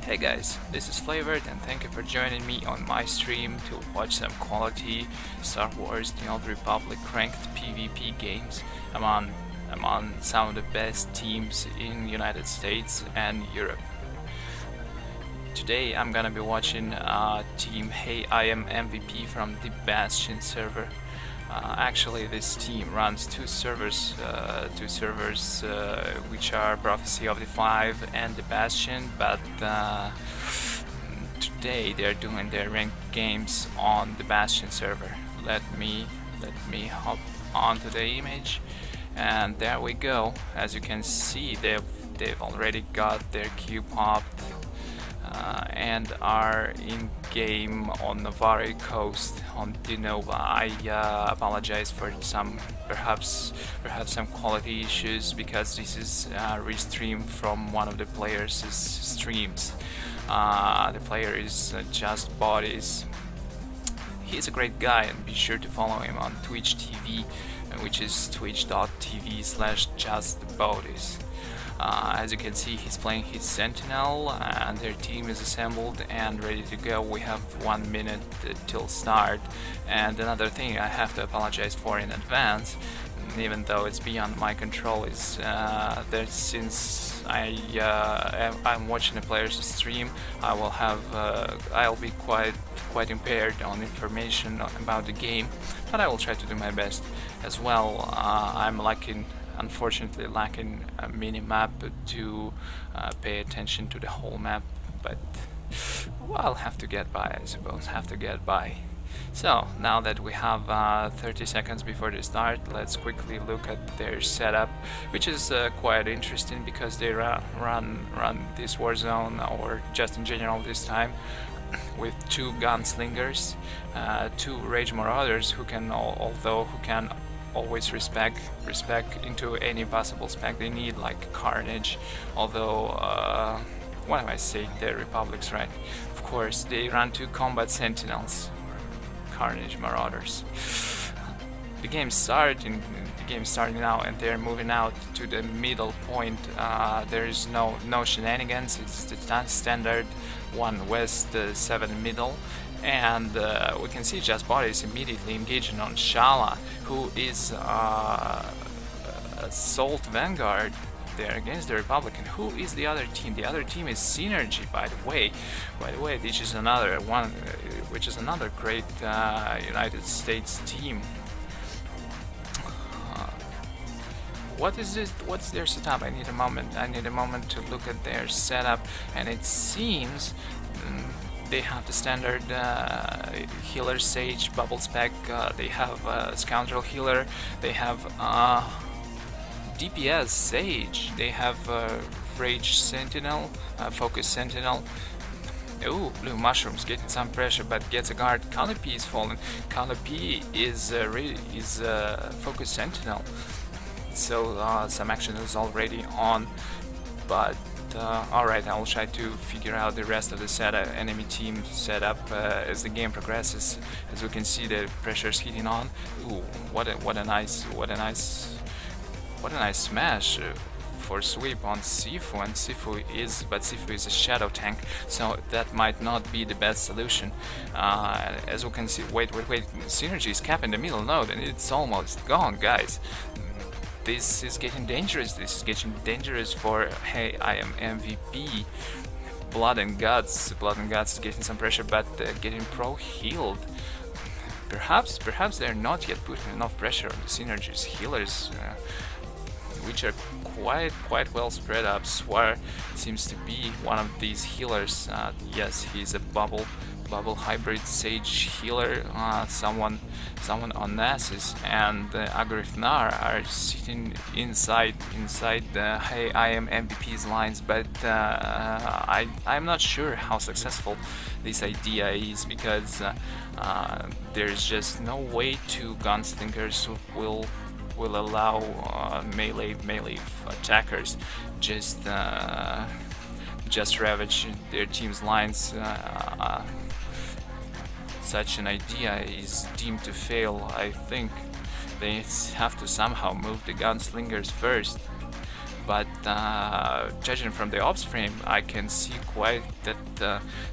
Hey guys, this is Flavored and thank you for joining me on my stream to watch some quality Star Wars The Old Republic ranked PvP games. I'm on some of the best teams in United States and Europe. Today I'm gonna be watching team Hey I Am MVP from the Bastion server. Actually, this team runs two servers which are Prophecy of the Five and the Bastion, but today they're doing their ranked games on the Bastion server. Let me hop onto the image, and there we go. As you can see, they've already got their queue popped. And are in game on Novare coast on the Nova. I apologize for some perhaps some quality issues because this is restreamed from one of the players' streams. The player is Just Bodies. He's a great guy, and be sure to follow him on Twitch TV, which is twitch.tv/justbodies. As you can see, he's playing his Sentinel and their team is assembled and ready to go. We have 1 minute till start, and another thing I have to apologize for in advance, even though it's beyond my control, is that since I'm watching a player's stream, I'll be quite impaired on information about the game, but I will try to do my best as well. Unfortunately lacking a mini map to pay attention to the whole map, but well, I'll have to get by, I suppose. So now that we have 30 seconds before the start, let's quickly look at their setup, which is quite interesting because they run this Warzone, or just in general this time, with two gunslingers, two Rage Marauders who can always respec into any possible spec they need, like Carnage, although what am I saying, they're Republics, right? Of course, they run two Combat Sentinels, Carnage Marauders. The game starting now, and they're moving out to the middle point. There is no shenanigans, it's the standard 1 west, 7 middle. And we can see Just Bodies immediately engaging on Shala, who is Assault Vanguard there against the Republican. Who is the other team? The other team is Synergy, by the way. Which is another great United States team. What is this? What's their setup? I need a moment to look at their setup, and it seems they have the standard healer Sage bubble spec, they have Scoundrel healer, they have DPS Sage, they have Rage Sentinel, Focus Sentinel. Ooh, Blue Mushrooms getting some pressure but gets a guard. Canopy is fallen. Canopy is Focus Sentinel, so some action is already on, but alright, I will try to figure out the rest of the enemy team setup as the game progresses. As we can see, the pressure is hitting on. Ooh, what a nice smash for sweep on Sifu, and Sifu is a shadow tank, so that might not be the best solution. As we can see, wait, Synergy is capping the middle node, and it's almost gone, guys. This is getting dangerous. For Hey I Am MVP. Blood and Guts is getting some pressure, but getting pro healed. Perhaps they're not yet putting enough pressure on the Synergy's healers, which are quite well spread up. SWTOR seems to be one of these healers. Yes, he's a bubble hybrid Sage healer, someone on Nasus, and Agrifnar are sitting inside the Hey I Am MVP's lines, but I'm not sure how successful this idea is, because there's just no way two gunslingers will allow melee attackers just ravage their team's lines. Such an idea is deemed to fail. I think they have to somehow move the gunslingers first. but judging from the ops frame, I can see quite that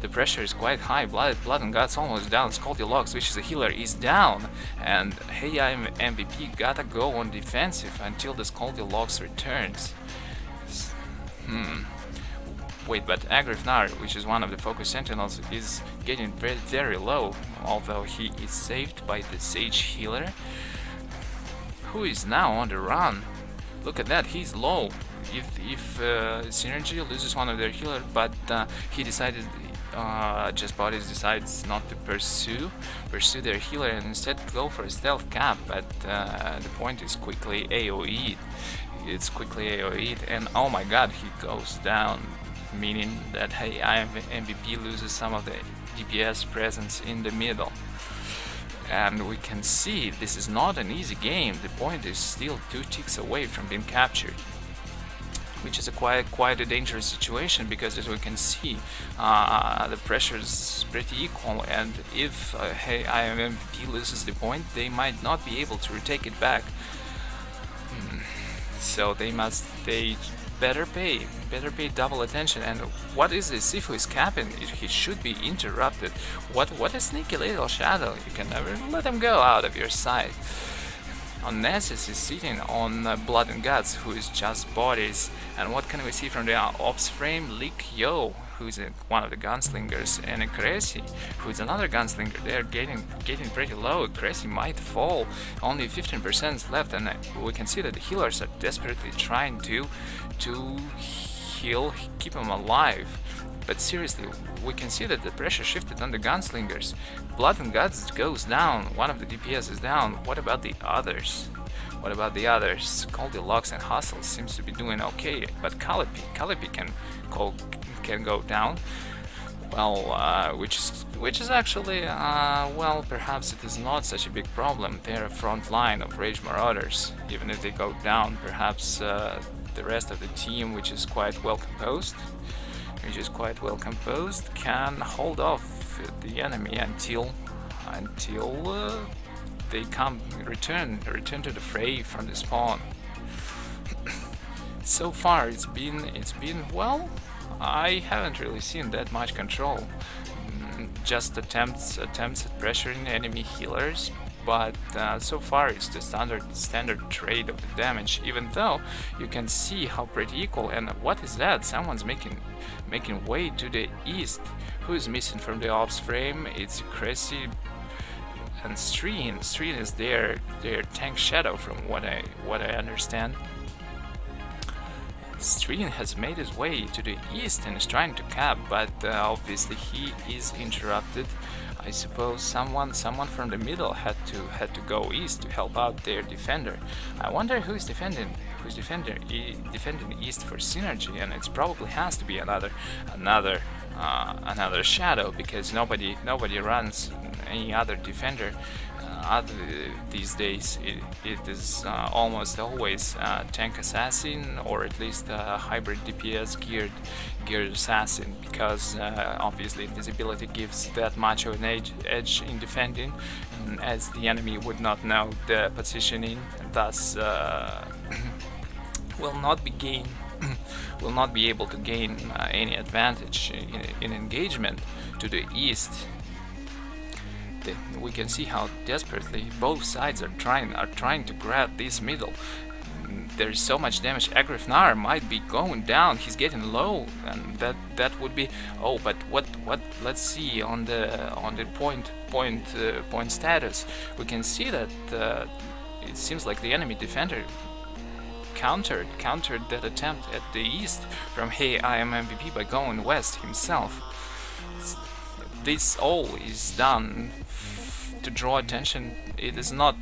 the pressure is quite high. Blood and Guts almost down. Goldilocks, which is a healer, is down, and hey, I'm MVP gotta go on defensive until the Goldilocks returns. Wait, but Agrifnar, which is one of the focus sentinels, is getting very low, although he is saved by the Sage healer, who is now on the run. Look at that, he's low. If Synergy loses one of their healers, but he decided, Just Bodies decides not to pursue their healer and instead go for a stealth cap, but the point is quickly AoE'd. It's quickly AoE'd, and oh my god, he goes down, meaning that hey, MVP loses some of the DPS presence in the middle. And we can see this is not an easy game. The point is still 2 ticks away from being captured, which is a quite a dangerous situation, because as we can see, the pressure is pretty equal, and if hey, MVP loses the point, they might not be able to retake it back. So they better pay double attention. And what is this? Sifu is capping. He should be interrupted. What a sneaky little shadow. You can never let him go out of your sight. Nessus is sitting on Blood and Guts, who is Just Bodies. And what can we see from the ops frame? Lik Yo, who is one of the gunslingers, and Cressy, who is another gunslinger. They're getting pretty low. Cressy might fall. Only 15% left, and we can see that the healers are desperately trying to heal, keep him alive. But seriously, we can see that the pressure shifted on the gunslingers. Blood and Guts goes down, one of the DPS is down. What about the others? Goldilocks and Hustle seems to be doing okay, but Calliope can go down. Well, which is actually, well, perhaps it is not such a big problem. They're a front line of Rage Marauders. Even if they go down, perhaps the rest of the team, which is quite well composed, can hold off the enemy until they return to the fray from the spawn. So far it's been well, I haven't really seen that much control. Just attempts at pressuring enemy healers, but so far it's the standard trade of the damage, even though you can see how pretty equal. And what is that? Someone's making way to the east. Who is missing from the ops frame? It's Cressy and Streen. Streen is their tank shadow, from what I understand. Streen has made his way to the east and is trying to cap, but obviously he is interrupted. I suppose someone from the middle had to go east to help out their defender. I wonder who's defending east for Synergy, and it probably has to be another shadow, because nobody runs any other defender. These days it is almost always tank assassin, or at least a hybrid DPS geared assassin, because obviously invisibility gives that much of an edge in defending, as the enemy would not know the positioning, thus will not be able to gain any advantage in engagement to the east. We can see how desperately both sides are trying to grab this middle. There's so much damage. Agrifnar might be going down. He's getting low, and that would be. Oh, but what? Let's see on the point status. We can see that it seems like the enemy defender countered that attempt at the east from Hey, I am MVP by going west himself. This all is done to draw attention. It is not.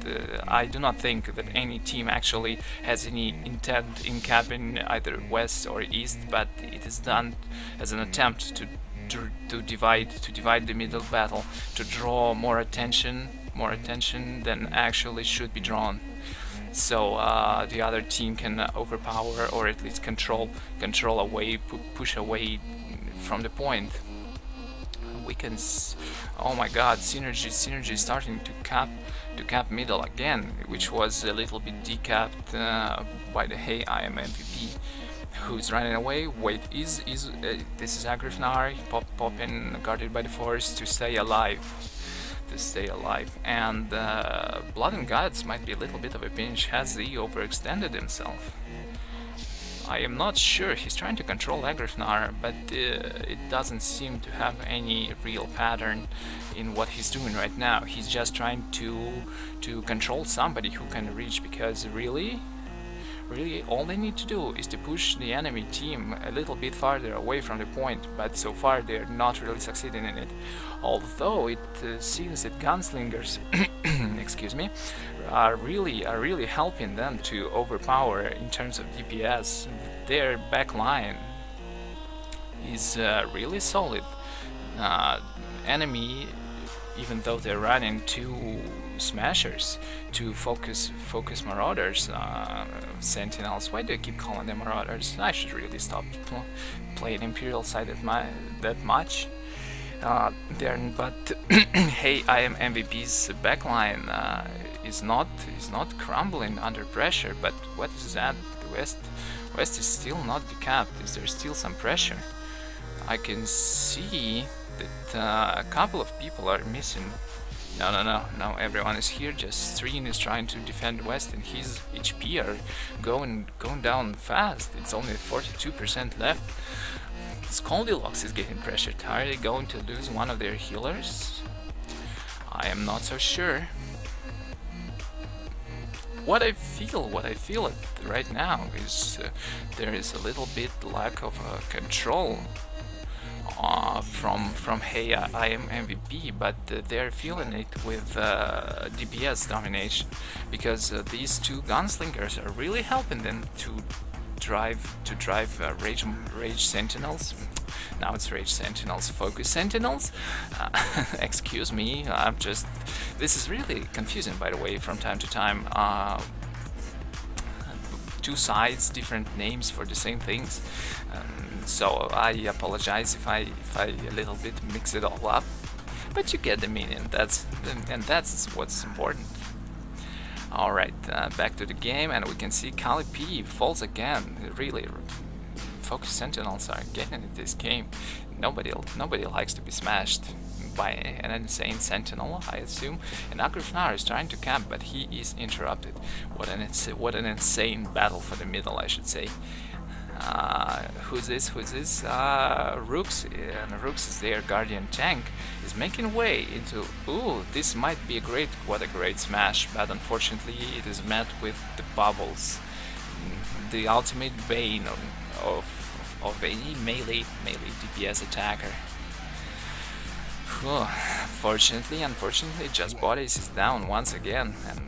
I do not think that any team actually has any intent in capping either west or east, but it is done as an attempt to divide the middle battle, to draw more attention than actually should be drawn. So the other team can overpower, or at least control away, push away from the point. We can. Oh my God! Synergy is starting to cap to cap middle again, which was a little bit decapped by the Hey I Am MVP, who's running away. Wait, this is Agrifnar, popping, guarded by the forest to stay alive. And Blood and Guts might be a little bit of a pinch. Has he overextended himself? I am not sure. He's trying to control Agrifnar, but it doesn't seem to have any real pattern in what he's doing right now. He's just trying to control somebody who can reach, because really all they need to do is to push the enemy team a little bit farther away from the point, but so far they're not really succeeding in it. Although it seems that gunslingers excuse me, are really helping them to overpower in terms of DPS. Their backline is really solid. Enemy, even though they're running two smashers to focus marauders, sentinels. Why do I keep calling them marauders? I should really stop playing Imperial side that much. But Hey I Am MVP's backline is not crumbling under pressure. But what is that? The West is still not decapped. Is there still some pressure? I can see that a couple of people are missing. No, everyone is here. Just Streen is trying to defend West, and his HP are going down fast. It's only 42% left. Goldilocks is getting pressured. Are they going to lose one of their healers? I am not so sure. What I feel right now is there is a little bit lack of control from Hey I Am MVP, but they're feeling it with DPS domination, because these two gunslingers are really helping them to drive rage sentinels. Now it's rage sentinels, focus sentinels. Excuse me, this is really confusing, by the way, from time to time. Two sides, different names for the same things. So I apologize if I a little bit mix it all up, but you get the meaning. That's what's important. All right, back to the game, and we can see Kali P falls again. Really, focus sentinels are getting in this game. Nobody likes to be smashed by an insane sentinel, I assume. And Agrifnar is trying to camp, but he is interrupted. What an insane battle for the middle, I should say. Who's this? Rooks, and Rooks is their guardian tank, is making way into. Ooh, this might be what a great smash, but unfortunately it is met with the bubbles, the ultimate bane of any melee DPS attacker. Unfortunately, Just Bodies is down once again, and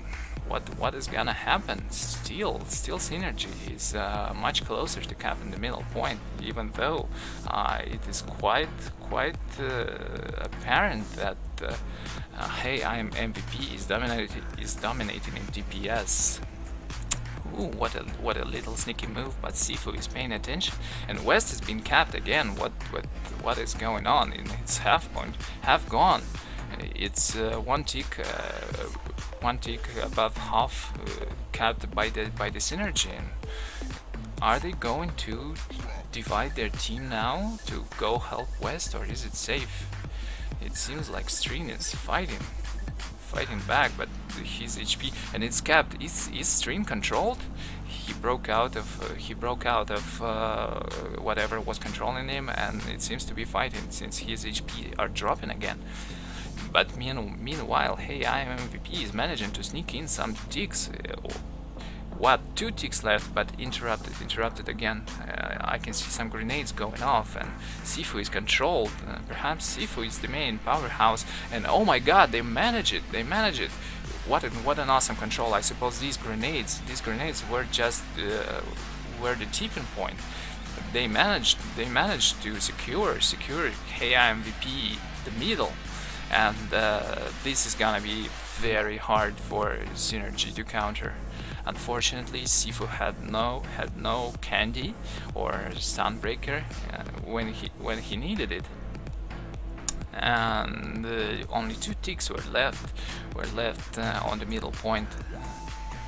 what is gonna happen? Still Synergy is much closer to capping the middle point, even though it is quite apparent that Hey I Am MVP is dominating in DPS. Ooh, what a little sneaky move, but Sifu is paying attention, and West has been capped again. What is going on? It's half gone. It's one tick above half capped by the synergy. And are they going to divide their team now to go help West, or is it safe? It seems like Streen is fighting back, but his HP, and it's capped. Is Streen controlled? He broke out of whatever was controlling him, and it seems to be fighting, since his HP are dropping again. But meanwhile, Hey I Am MVP is managing to sneak in some ticks. Two ticks left, but interrupted again. I can see some grenades going off, and Sifu is controlled. Perhaps Sifu is the main powerhouse, and oh my god, they manage it. What an awesome control. I suppose these grenades were just were the tipping point. They managed to secure Hey I Am MVP the middle, and this is gonna be very hard for Synergy to counter. Unfortunately, Sifu had no candy or Sunbreaker when he needed it, and only 2 ticks were left on the middle point,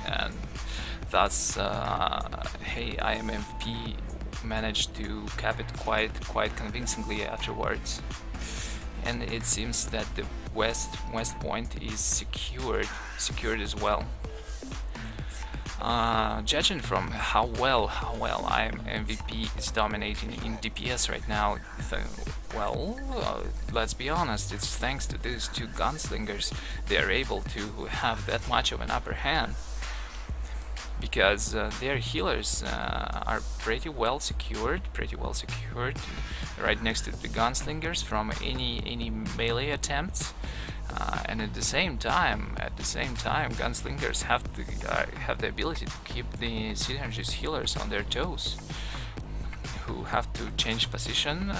and thus hey, IMFP managed to cap it quite convincingly afterwards. And it seems that the west point is secured as well. Judging from how well MVP is dominating in DPS right now, let's be honest, it's thanks to these 2 gunslingers they are able to have that much of an upper hand, because their healers are pretty well secured right next to the gunslingers from any melee attempts. And at the same time, gunslingers have the ability to keep the Synergy's healers on their toes, who have to change position.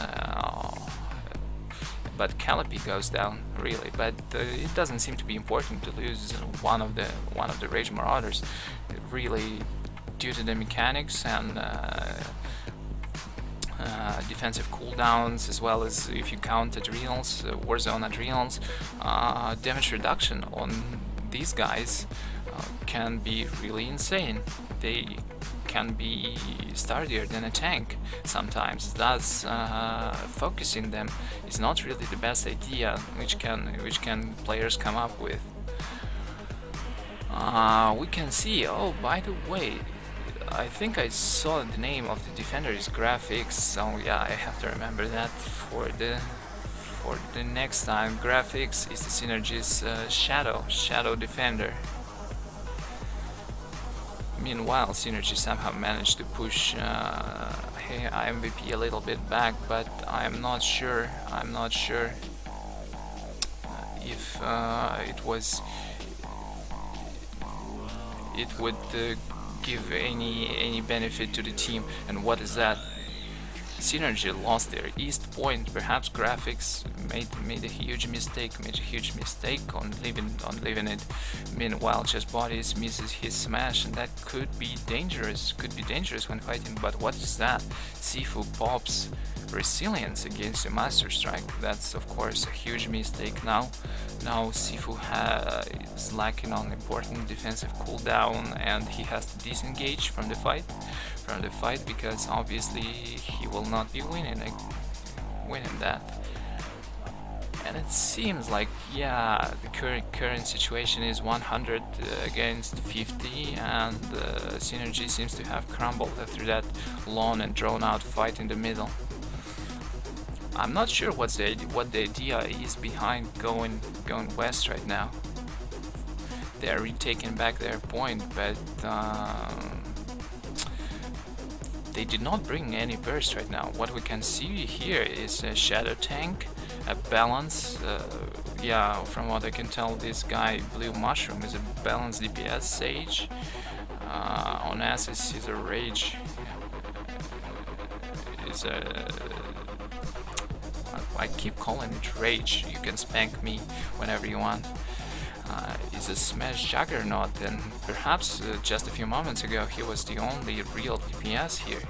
But Calliope goes down, really. But it doesn't seem to be important to lose one of the Rage Marauders, really, due to the mechanics and defensive cooldowns, as well as, if you count Adrenals, Warzone Adrenals, damage reduction on these guys can be really insane. They can be sturdier than a tank sometimes, thus focusing them is not really the best idea which can players come up with. We can see, oh, by the way, I think I saw the name of the defender's graphics, so yeah, I have to remember that for the next time. Graphics is the Synergy's Shadow Defender. Meanwhile, Synergy somehow managed to push IMVP a little bit back, but I'm not sure if it would give any benefit to the team. And what is that? Synergy lost their east point. Perhaps graphics made a huge mistake on leaving it. Meanwhile, Just Bodies misses his smash, and that could be dangerous when fighting. But what is that? Sifu pops Resilience against a Master Strike. That's of course a huge mistake. Now Sifu is lacking on important defensive cooldown, and he has to disengage from the fight because obviously he will not be winning that. And it seems like, yeah, the current situation is 100 against 50, and Synergy seems to have crumbled after that long and drawn out fight in the middle. I'm not sure what the idea is behind going west right now. They're retaking back their point, but they did not bring any burst right now. What we can see here is a shadow tank, a balance. Yeah, from what I can tell, this guy Blue Mushroom is a balanced DPS Sage. On Assist, he's a Rage. I keep calling it Rage. You can spank me whenever you want. Is a Smash Juggernaut, and perhaps just a few moments ago he was the only real DPS here.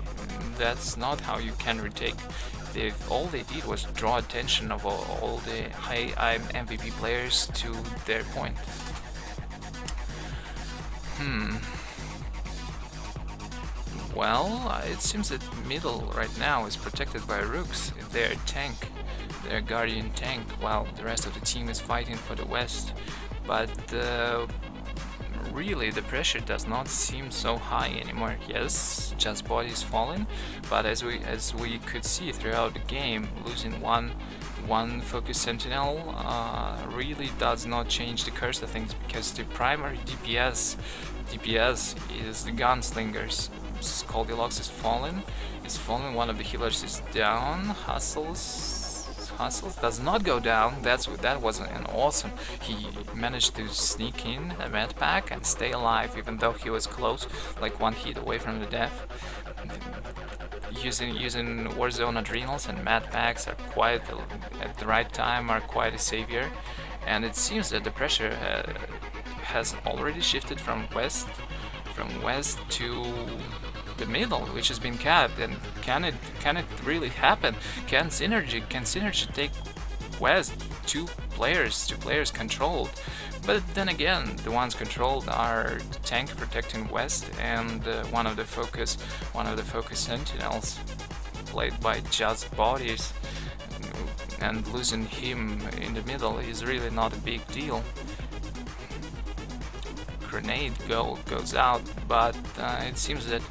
That's not how you can retake. All they did was draw attention of all the high MVP players to their point. Well, it seems that middle right now is protected by Rooks, their tank, their guardian tank, while the rest of the team is fighting for the west. But really the pressure does not seem so high anymore. Yes, Just Body is falling, but as we could see throughout the game, losing one focus sentinel really does not change the curse of things, because the primary DPS is the gunslingers. Goldilocks is fallen. One of the healers is down. Hustles does not go down. That was an awesome. He managed to sneak in a med pack and stay alive, even though he was close, like one hit away from the death. Using Warzone Adrenals and med packs are quite at the right time, are quite a savior. And it seems that the pressure has already shifted from west to the middle, which has been capped. And can it really happen? Can Synergy take West, two players controlled. But then again, the ones controlled are the tank protecting West and one of the focus sentinels, played by just bodies, and losing him in the middle is really not a big deal. Grenade goes out, but it seems that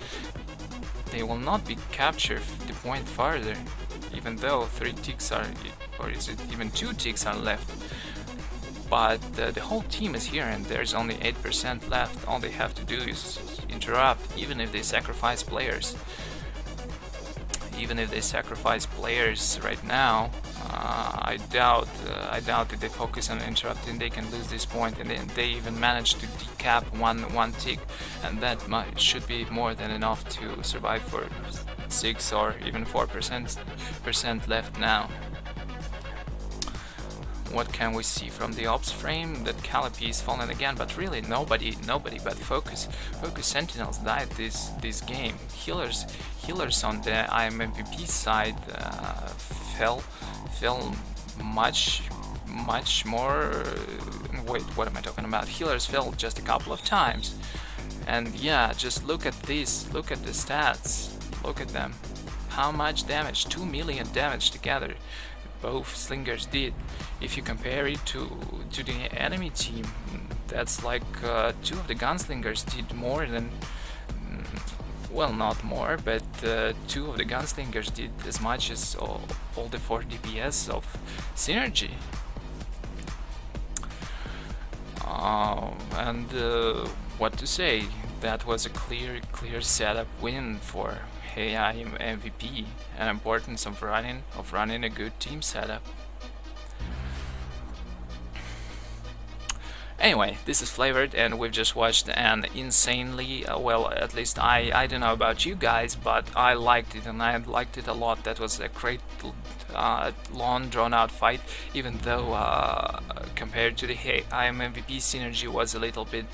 they will not be captured the point farther, even though 3 ticks are, or is it even 2 ticks are left. But the whole team is here and there's only 8% left. All they have to do is interrupt, even if they sacrifice players. Even if they sacrifice players right now, I doubt if they focus on interrupting, they can lose this point, and then they even manage to decap one tick, and that should be more than enough to survive for 6 or even 4% left now. What can we see from the ops frame? That Calliope is fallen again, but really nobody but focus sentinels died this game. Healers on the IM MVP side fell much more. Wait, what am I talking about? Healers fell just a couple of times, and yeah, just look at this. Look at the stats. Look at them. How much damage? 2 million damage together. Both slingers did. If you compare it to the enemy team, that's like 2 of the gunslingers did more than, well, not more, but 2 of the gunslingers did as much as all the 4 DPS of Synergy. And what to say? That was a clear setup win for AI MVP, and importance of running a good team setup. Anyway, this is Flavored, and we've just watched an insanely, well, at least I don't know about you guys, but I liked it, and I liked it a lot. That was a great, long, drawn-out fight, even though compared to the IM MVP, Synergy was a little bit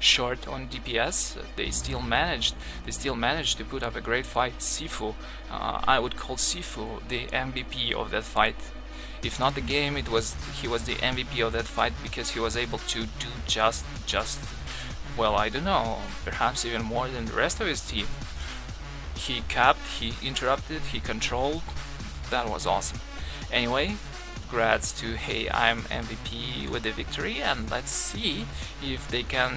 short on DPS. They still managed to put up a great fight. Sifu, I would call Sifu the MVP of that fight. If not the game, he was the MVP of that fight, because he was able to do just well, I don't know, perhaps even more than the rest of his team. He capped, he interrupted, he controlled. That was awesome. Anyway, congrats to Hey I'm MVP with the victory, and let's see if they can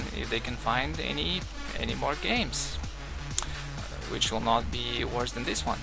find any more games, which will not be worse than this one.